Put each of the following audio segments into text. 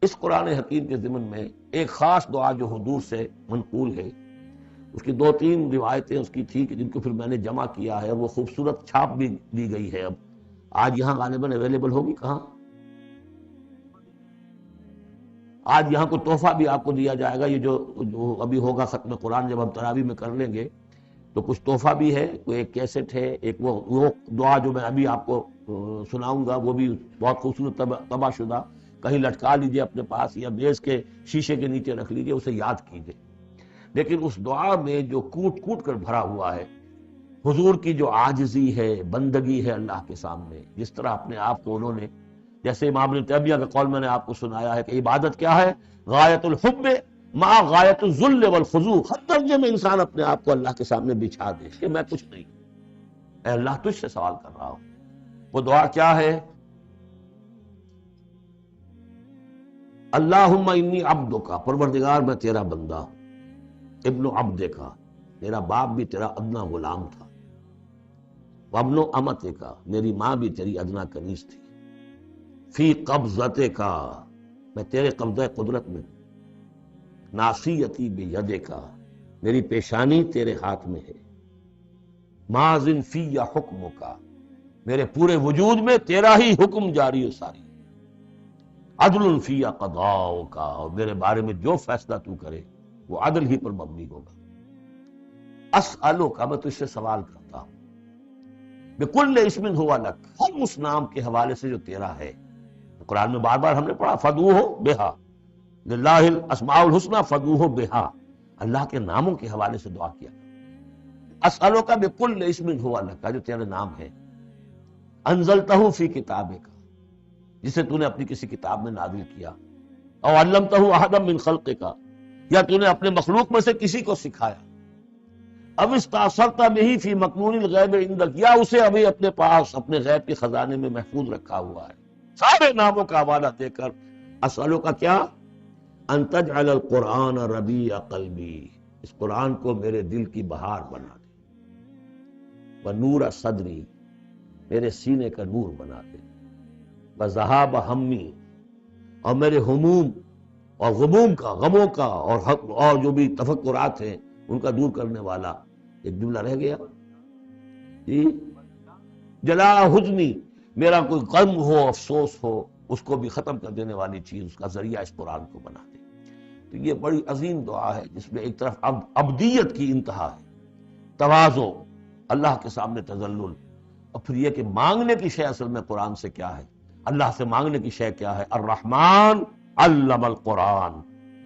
اس قرآن حکیم کے ضمن میں ایک خاص دعا جو حضور سے منقول ہے، اس کی 2-3 روایتیں اس کی تھی کہ جن کو پھر میں نے جمع کیا ہے، وہ خوبصورت چھاپ بھی دی گئی ہے۔ اب آج یہاں غالباً اویلیبل ہوگی کہاں؟ آج یہاں کو تحفہ بھی آپ کو دیا جائے گا، یہ جو ابھی ہوگا ختم قرآن جب ہم تراویح میں کر لیں گے تو کچھ تحفہ بھی ہے، کوئی ایک کیسٹ ہے، ایک وہ دعا جو میں ابھی آپ کو سناؤں گا، وہ بھی بہت خوبصورت طبع شدہ، کہیں لٹکا لیجئے اپنے پاس یا میز کے شیشے کے نیچے رکھ لیجئے، اسے یاد کیجئے۔ لیکن اس دعا میں جو کوٹ کوٹ کر بھرا ہوا ہے، حضور کی جو عاجزی ہے، بندگی ہے اللہ کے سامنے، جس طرح اپنے آپ کو انہوں نے، جیسے امام ابن تیمیہ کا قول میں نے آپ کو سنایا ہے کہ عبادت کیا ہے؟ غایت الحب مع غایت الذل والخضوع، ہر درجے میں انسان اپنے آپ کو اللہ کے سامنے بچھا دے کہ میں کچھ نہیں، اے اللہ تجھ سے سوال کر رہا ہوں۔ وہ دعا کیا ہے؟ اللہم انی عبدک، پروردگار میں تیرا بندہ ہوں، ابن عبدک، میرا باپ بھی تیرا ادنا غلام تھا، وابن امتک، میری ماں بھی تیری ادنا کنیز تھی، فی قبضتک، میں تیرے قبضہ قدرت میں، ناصیتی بیدک، میری پیشانی تیرے ہاتھ میں ہے، ماضٍ فی حکمک، میرے پورے وجود میں تیرا ہی حکم جاری و ساری، عدل فی قضاؤک، اور میرے بارے میں جو فیصلہ تو کرے وہ عدل ہی پر مبنی ہوگا۔ اسألک، میں تجھ سے سوال کرتا ہوں، بکل اسم ہوا لک، ہر اس نام کے حوالے سے جو تیرا ہے۔ قرآن میں بار بار ہم نے پڑھا فدعوہ بہا، للہ الاسماء الحسنی فدعوہ بہا، اللہ کے ناموں کے حوالے سے دعا کیا۔ اسألک بکل اسم ہوا لک، جو تیرے نام ہے، انزلتہ فی کتابک، جسے تو نے اپنی کسی کتاب میں نازل کیا، او علمتہ احدا من خلقک، یا تو نے اپنے مخلوق میں سے کسی کو سکھایا، اب استاثرت بہ فی مکنون الغیب عندک، یا اسے ابھی اپنے پاس اپنے غیب کے خزانے میں محفوظ رکھا ہوا ہے۔ سارے ناموں کا حوالہ دے کر اسألو کا کیا؟ ان تجعل القرآن ربیع قلبی، اس قرآن کو میرے دل کی بہار بنا دے، ونور صدری، میرے سینے کا نور بنا دے، وذہاب ہمی، اور میرے ہموم اور غموم کا، غموں کا اور جو بھی تفکرات ہیں ان کا دور کرنے والا۔ ایک جملہ رہ گیا جی، جلا حزنی، میرا کوئی غم ہو، افسوس ہو، اس کو بھی ختم کر دینے والی چیز، اس کا ذریعہ اس قرآن کو بنا دے۔ تو یہ بڑی عظیم دعا ہے جس میں ایک طرف عبدیت کی انتہا ہے، تواضع، اللہ کے سامنے تذلل، اور پھر یہ کہ مانگنے کی شے اصل میں قرآن سے کیا ہے، اللہ سے مانگنے کی شے کیا ہے؟ الرحمن علم القرآن،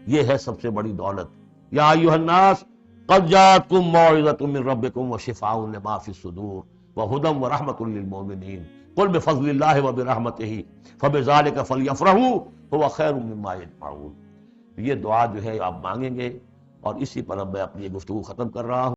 یہ ہے سب سے بڑی دولت۔ یا ایھا الناس قد جاءتکم موعظۃ من ربکم وشفاء لما فی الصدور وہدی ورحمۃ للمؤمنین قل بفضل اللہ وبرحمتہ فبذلک فلیفرحوا ھو خیر مما یجمعون۔ یہ دعا جو ہے آپ مانگیں گے، اور اسی پر اب میں اپنی یہ گفتگو ختم کر رہا ہوں۔